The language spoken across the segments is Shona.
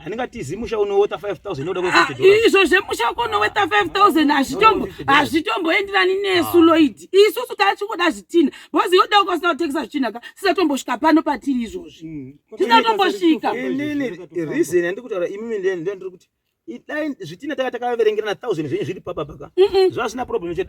handingatizi musha unoweta 5000 inoda $50. Izvo zvemusha unoweta 5000 hazvitomboenderani nesu Lloyd. Isusu tachikoda zvitina because yoda ukasina kutengesa zvitina ka sisatombosvika pano patiri izvozvi. Tisatombosvika. Reason handikutaura imimi ndiri kuti zvitina takaverengerana 1000 zvenyu zviri papapaka zvasina problem no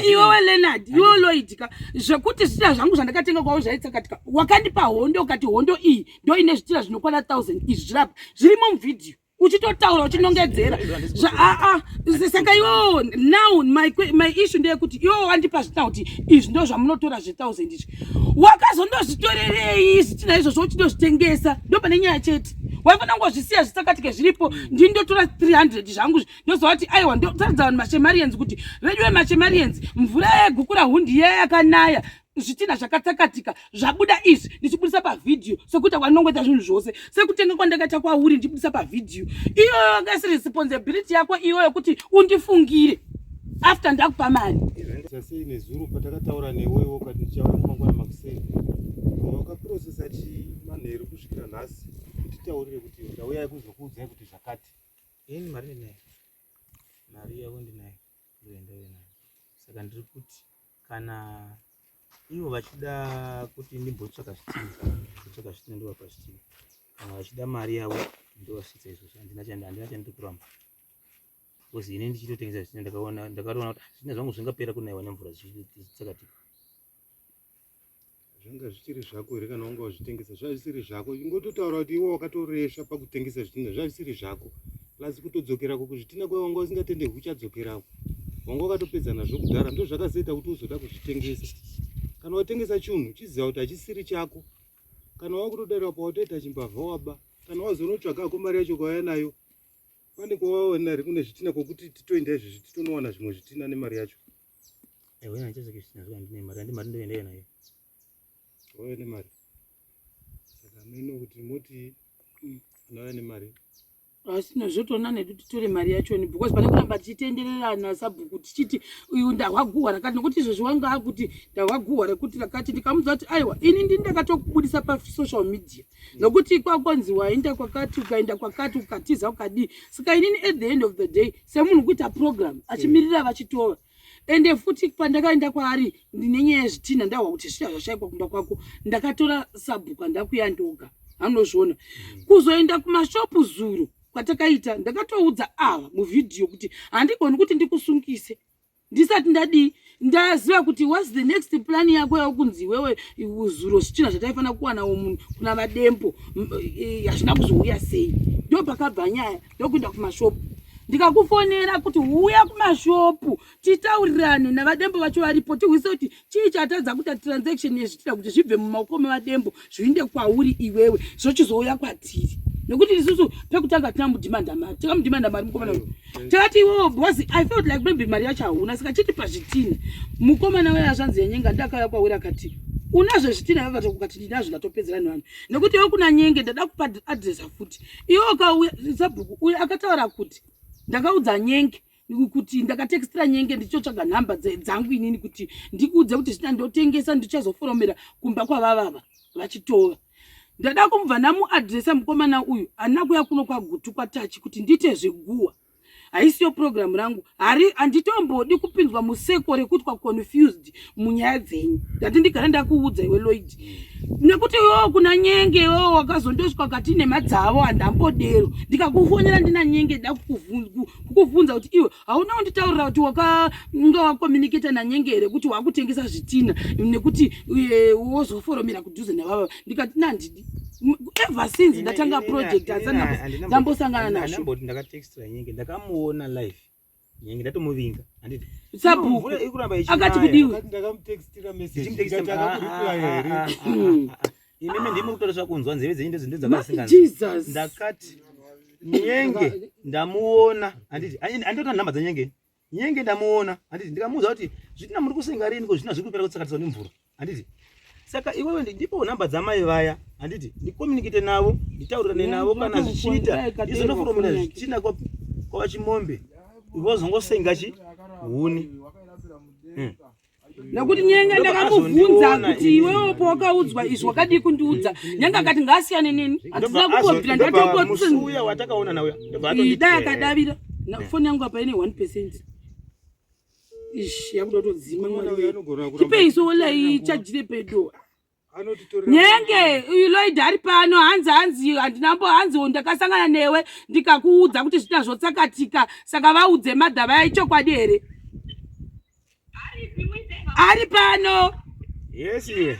iwewe Leonard iwewe Lloyd ka zvekuti zvitina zvangu zvandakatenga kwawo zvaitsakatika wakandipa hondo ukati hondo iyi ndo ine zvitina zvinokwana 1000 izvi zvirapa zvirimo muvidhiyo uchitotaura uchinongedzera saka iwewo now my issue ndeyekuti iwewo wandipa zvitina kuti izvi ndo zvamunotora zve1000 izvi wakazondozvitorerei zvitina izvozvo uchindozvitengesa ndo pane nyaya chete waifana ngozvisiya zvisakatike zviripo ndindotora 300 zvangu ndozoti aiwa ndotaridza vanhu mashemarians kuti vedu vemashemarians mvura yegukura hundi yakanaya zvitina zvakatsakatika zvabuda izvi ndichibudisa pavidhiyo sekuti wanongweta zvinhu zvose sekutenga kwandakaita kwauri ndichibudisa pavidhiyo iyoyo akasi responsibility yako iyoyo kuti undifungire after ndakupa mari sei nezuro patakataura newewo ukati tichauya kumangwana makuseni wakaprocessa chimanheru kusvikira nhasi titaurire kuti ndauya kuzokuudzai kuti zvakati ini mari ndinayo mari yako ndinayo ndoenda nayo saka ndiri kuti kana ivo vachida kuti ndimbotsvaka zvitina ndovapa zvitina kana vachida mari yavo ndovasvitsa izvozvo handina chandikuramba because ine ndichitotengesa zvitina ndakaona kuti zvitina zvangu zvingapera kunaiwa nemvura zvichitsakatika zvanga zvichiri zvako here kana wanga wazvitengesa zvazvisiri zvako ingototaura kuti iwe wakatoresha pakutengesa zvitina zvazvisiri zvako lasi kutodzokerako kuzvitina kwayo wanga usingatendeki uchadzokerako wanga wakatopedza nazvo kudhara ndo zvakazoita kuti uzoda kuzvitengesa kana watengesa chinhu chiziva kuti hachisiri chako kana wakutodarira pawatoita chimbavha waba kana wazonotsvagako mari yacho kwauya nayo pane kwawaona here kune zvitina kwokuti titoenda izvozvi titonowana zvimwe zvitina nemari yacho wena ndichazvake zvitina zvo handine mari handi mari ndoendayo nayo wauya nemari saka mino kuti moti anauya nemari asi nozvotona nedu titore mari yachoni because pane kuramba tichitendererana sabhuku tichiti uyu ndahwaguhwa rakati nokuti izvozvo wanga akuti ndahwaguhwa rekuti rakati ndikamudza kuti aiwa ini ndakatokubudisa pasocial media nokuti kwakonzi waenda kwakati ukaenda kwakati ukatiza ukadii saka inini at the end of the day semunhu kuita program achimirira vachitova ende futi pandakaenda kwaari ndinenyaya yezvitina ndahwa kuti zvita zvashaikwa kumba kwako ndakatora sabhuku ndakuyandoga anozviona kuzoenda kumashopu zuro kwatakaita ndakatoudza ava muvidhiyo kuti handigoni kuti ndikusungise ndisati ndadii ndaziva kuti what's the next plan yako yakunzi wewe zuro zvitina zvataifana kuwanawo munhu kuna vadembo hazvina kuzouya sei ndo pakabva nyaya ndokuenda kumashopu ndikakufonera kuti uya kumashopu titaurirane navadembo vacho varipo tihwise kuti chii chatadza kuita transaction yezvitina kuti zvibve mumaoko mevadembo zviinde kwauri iwewe zvochizouya kwatiri nekuti isusu pekutanga tinamudhimanda mari tikamudhimanda mari mukomana uyu takati iwewo because I felt like maybe mari yacho hauna saka chiti pazvitina mukomana weya zvanzi yenyenga ndakauya kwauri akati unazvo zvitina vavata kukati ndinazvo ndatopedzerani vanhu nekuti iwe kuna nyenge ndada kupa adresa futi iwe ukauya sabhuku uyu akataura kuti ndakaudza nyenge kuti ndakatekstira nyenge ndichotsvaga nhamba dzangu inini kuti ndikuudze kuti zvitina ndotengesa ndichazoforomera kumba kwavavava vachitova ndada kumubva namuadresa mukomana uyu handina kuya kuno kwagutu kwatachi kuti ndiite zveguwa haisiyo programu rangu handitombodi kupinzwa museko rekuti confused munyaya dzenyu ndati ndigara ndakuudza iwe Lloyd nekuti iwewo kuna nyenge iwewo wakazondosvika kati nemadzavo handambodero ndikakufonera ndina nyenge nda kukuvhunza kuti iwe hauna kunditaurira kuti wakanga wakomuniketa nanyenge here kuti wakutengesa zvitina nekuti wozoforomera kudhuze navava ndikati nandidi ever since ndatanga project asana ndambosangana nazvo ndamboti ndakatextra nyenge ndakamuona live nyenge ndatomuvinga handiti sabhuku akati kudiwe ndakamutextira message ndataka kuriply here imeme ndimi kutoreswa kunzwa nzeve dzenyu ndezvinto dzakasingana Jesus ndakati nyenge ndamuona handiti anditoona nhamba dzanyenge nyenge ndamuona handiti ndikamuudza kuti zvitina muri kusenga rini ko zvina zviri kupera kutsakatiswa nemvura handiti saka iwewe ndipo nhamba dzamai vaya handiti ndikomunikite navo nditaurirane navo kana zvichiita ndizondoforomera zvitina kwavachimombe vozongosenga huni Nakuti nyenga ndakamubvunza kuti iwewe wakaudzwa izvi wakadi kundiudza. Nyenga akati ngasiyane neni. Andina kungobvira ndatomusuya watakaona nawe. Ida akadavira. Foni yangu apa ine 1%. Ish yakuda kutodzima mwari. Chipeiso olai chajire pedo. Nyenge Lloyd ari pano hanzi handinambohanziwo ndakasangana newe ndikakuudza kuti zvina zvotsakatika saka vaudze madhava aichokwadi here. Ari pano. Yes iwe.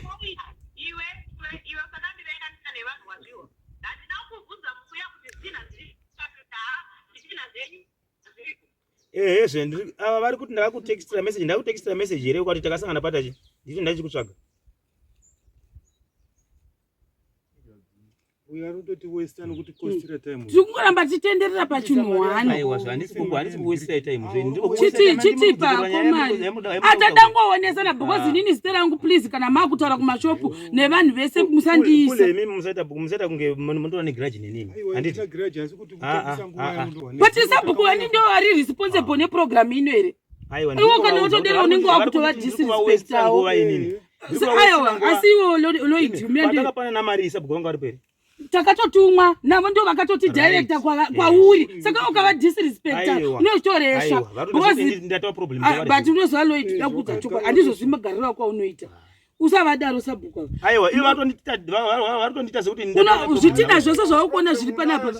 Zvendiri ava vari kuti ndakakutextira message here ukati takasangana patachi nditi ndachikutsvaga. Uyarutoti western kuti kostira time. Tikungoramba titenderera pachinhu wano. Aiwa handisi kuwestera time zvenyu. Chiti pakomari. Atadangoonesa because inini zita rangu please kana makutaura kumashopu nevanhu vese musandiisa. Kule mimi musaita kunge mundoona negrudge nenini. Handiti grudge asi kuti kutengesa nguva yamuntu. But sabhuku wani ndio ari responsible ne program ino here. Aiwa iwo kana utodera unenge wakutova disrespect awo. Aiwa asiwo Lloyd umende. Watakapana na mari sabhuku wangu ari peri. Takatotumwa navo ndio vakatoti director kwauri saka ukava disrespecta unotoresha ndatoa problem but unoziva Lloyd ndakuudza chokwa handizozvimagarira kwaunoita usavadaro sabhuku. Aiwa ivo vatondita sekuti zvitina zvose zvaukuona zviri panapa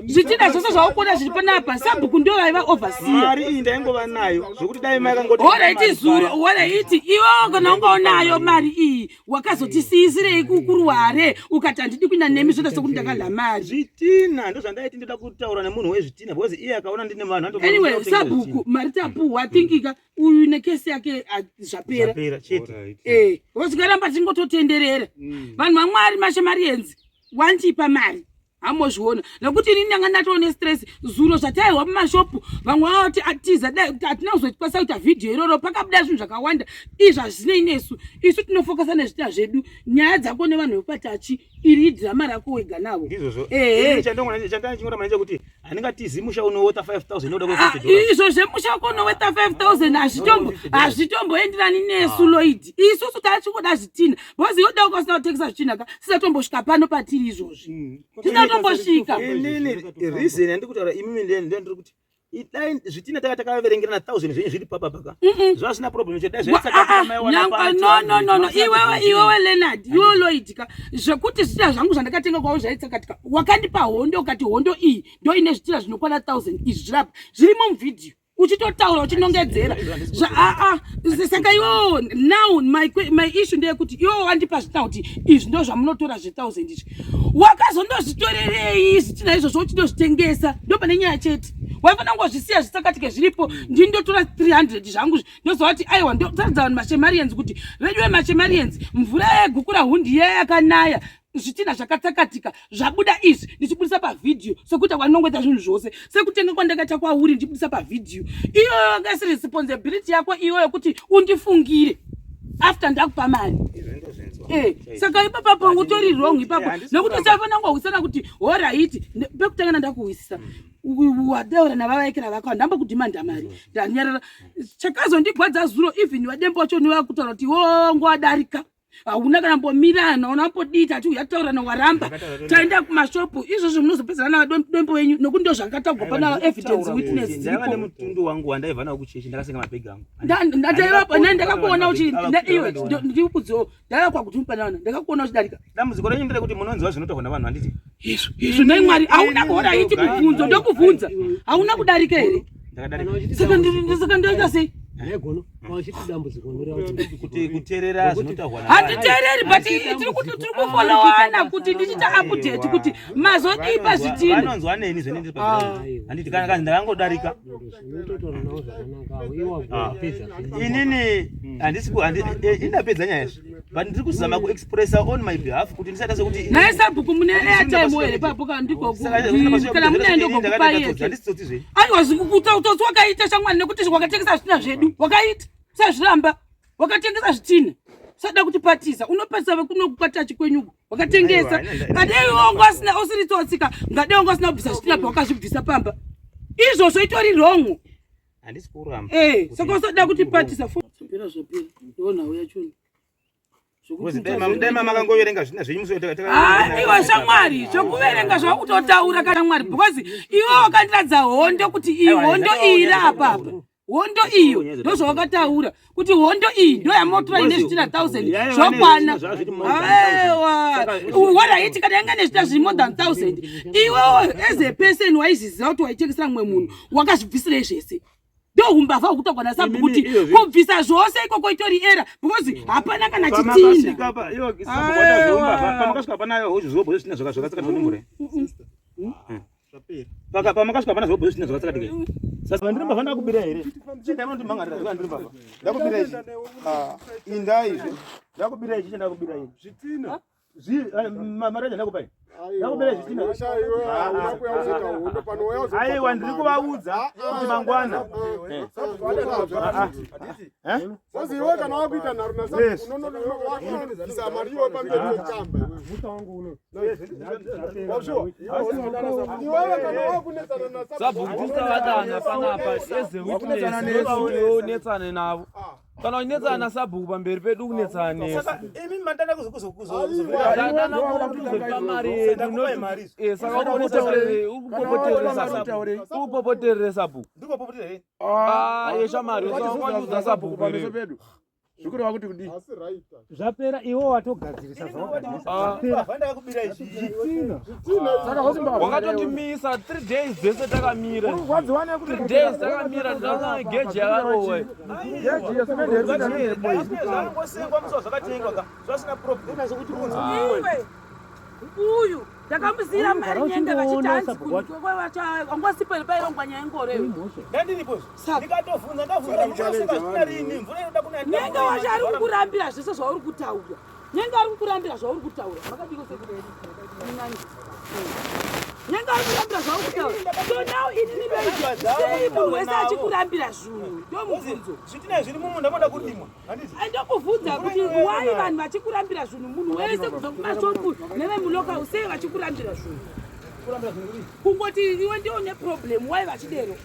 zvitina zvose zvaukuona zviri panapa sabhuku ndio vaiva overseer. Mari iyi ndaingova nayo zvokuti dai makangoti oraiti zuro oraiti iwo kana ungaonayo mari iyi wakazotisiisirei kuruhare ukati handidi kuenda nemi zvoda sekuti ndakadla mari. Zvitina ndozvandaiti ndida kutaura nemunhu wezvitina because iye akaona ndine vanhu anyway sabhuku mari tapuhwa thinkika uyu nekesi yake zvapera chete. Wosikaramba tingototenderera vanhu vamwari mashamarienzi wandipa mari hamozviona nekuti inini ndanga ndatone stress zuro zvataihwa mumashopu vamwe vati atiza hatina kuzotipasa kuita vhidhiyo iroro pakabuda zvinhu zvakawanda izvi hazvinei nesu isu tinofokasa nezvita zvedu nyaya dzako nevanhu vepatachi iri idhirama rako wega navo. Ndizvozvo chandanga manje kuti handingatizi musha unoweta 5000 inoda $50. Izvo zvemusha wako unoweta 5000 hazvitomboenderani nesu Lloyd. Isusu tachingoda zvitina because yoda ukasina kutengesa zvitina ka sisatombosvika pano patiri izvozvi. Tisatombosvika. Reason yandikutaura imimi ndendiri kuti idai zvitina takavaverengerana 1000 zvenyu zviri papapaka zvasina problem chete no iwewe Leonard iwewe Lloyd ka zvekuti zvitina zvangu zvandakatenga kwawo zvaitsakatika wakandipa hondo ukati hondo iyi ndo ine zvitina zvinokwana 1000 izvi zvirapa zvirimo muvhidhiyo uchitotaura uchinongedzera saka iwewo now my issue ndeyekuti iwewo wandipa zvitina kuti izvi ndo zvamunotora zve1000 izvi wakazondozvitorerei zvitina izvozvo uchindozvitengesa ndo pane nyaya chete waifana ngozvisiya zvisakatike zviripo ndindotora 300 zvangu ndozvati aiwa ndotaridza vanhu mashemarians kuti veduwe mashemarians mvura yegukura hundi yakanaya zvitina zvakatsakatika zvabuda izvi ndichibudisa pavhidhiyo sekuti wanongweta zvinhu zvose sekutenga kwandakaita kwauri ndichibudisa pavhidhiyo iyo ngasi responsibility yako iyo yokuti undifungire after ndakupa mari. Saka ipapo utori wrong ipapo nekuti safana ngowisana kuti alright bekutanga ndakuwisisa wadaura navavaikira vako ndamba kudimanda mari ndanyarara chakazondigwadza zuro even wadembo wacho niwakutaura kuti ngowadarika hauna kana mbomirana unambodita ati uyataurana waramba taenda kumashopu izvozvo munozopedzana navadembo wenyu nokuti ndo zvakatagwa pana evidence witness dziripo. Nemutundu wangu wandaibva nawo kuchechi ndakasenga mabhegi angu ndakakuona uchi iwe ndikuudzewo ndakakwa kuti mupanana ndakakuona uchidarika dambudziko renyu ndere kuti munonziva zvinotaurwa navanhu handiti izvo nai mwari hauna kuona iti mubvunzo ndokubvunza hauna kudarika here saka ndoita sei kuteerera zvinotaurwa handiteereri but tiri kufolowana kuti ndichita update kuti mazodipa zvitina vanonzwa neni zvenendiri handiti kana ndakangodarika inini indapedza nyaya yazvo but ndiri kuzama kuexpressa on my behalf kuti ndisata sekuti naye sabhuku mune airtime here papo kana ndikokana munaende kokupaiyeke aiwa utotsi wakaita shamwani nekuti wakatengesa zvitina zvedu wakaita sazviramba wakatengesa zvitina sada kutipatisa unopatisa vekunokwatachi kwenyuko wakatengesa ngadeiwongo asina usiritotsika ngadeiwongo asina kubvisa zvitina pawakazvibvisa pamba izvozvo itori wrong handisi kuramba saka usada kutipatisa zvapera ndiona uyachoni dema makangoverenga zvina zvenyumusoro iwe shamwari zvokuverenga zvakutotaura kana mwari because iwe wakandiradza hondo kuti iyi hondo iyi iri apapa hondo iyo ndo zvawakataura kuti hondo iyi ndo yamotora ine zvitina 1000 zvokwana aiwa waraiti kana yanga nezvita zviri more than 1000 iwewo as a person waizviziva kuti waichekesera mumwe munhu wakazvibvisirei zvese ndohumbavha hwekutogwana sabhukuti kubvisa zvose ikoko itori era because hapana kana chitina pamakasvika pana hozvo zvobo zvisina zvakasaka tonimura pamakasvika pana zvobo zvisina zvakasaka dike sasa vandiri mbavha ndakubira here chindaimoti mhangarira zvika ndiri mbavha ndakubira izvi inda izvi ndakubira ichi chandakubira izvi zvitina maraja ndakupai ndakubira zvitina aiwa ndiri kuvaudza kuti mangwana iwe kana wakuita nharo nasaisa mari iwe pamberi pekamba iwewe kana wakunetsana sabhukutisavatana panapa ezewitnesonetsane navo kana unetsana nasabhuku pamberi pedu kunetsana nesi imi mandada kuzokuzokuzokuzokuzokupa mari yedu saka ukupopoterere sabhuku yeshamari usawanudza sabhuku pamberi pedu zvikureva kuti kudii zvapera iwo watogadzirisa wakatotimisa 3 days dzese takamira 3 days takamira tinaona geji yakarowa uyu ndakamuzira mari nyenge vachitanzi angosipelipaironga nyaya ngoreyo nyenge wacho ari kukurambira zvese zvauri kutaura nyenge ari kukurambira zvauri kutaura makadikosekunyenge ari kurambira zvauri kutaura so now inini sei munhu wese achikurambira zvinhu ndomubvunzo zvitina zviri mumunda moda kurimwa andokubvunza kuti wai vanhu vachikurambira zvinhu munhu wese kubva kumashopu nevemulocal sei vachikurambira zvinhu kungoti iwe ndiwo neproblem wai vachidero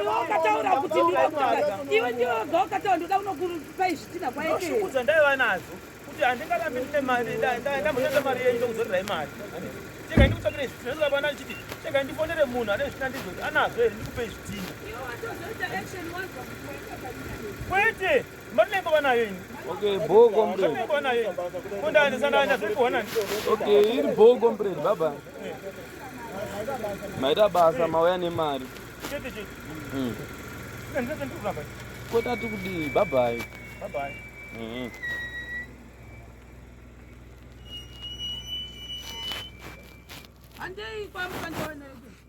wakataura kuti iwe ndiwo ga wakataura ndoda unokupai zvitina kwaekeuza ndaiva nazo kuti handingarambi ndine mari ndamboenda mari yenyu ndokuzorirai mari chega ndikutsvakire zvitina ndikapana chiti chega ndifonere munhu ane zvitina ndizoti anazo here ndikupei zvitina kwete matinengova nayo ini okay bhoko mbredi matinengova nayo ini kundaanisanaanya zvikuona okay iri bhoko mbredi baba maita basa mauya nemari chete chete ndikuramba kotati kudii babai babai handei kwamukandooneke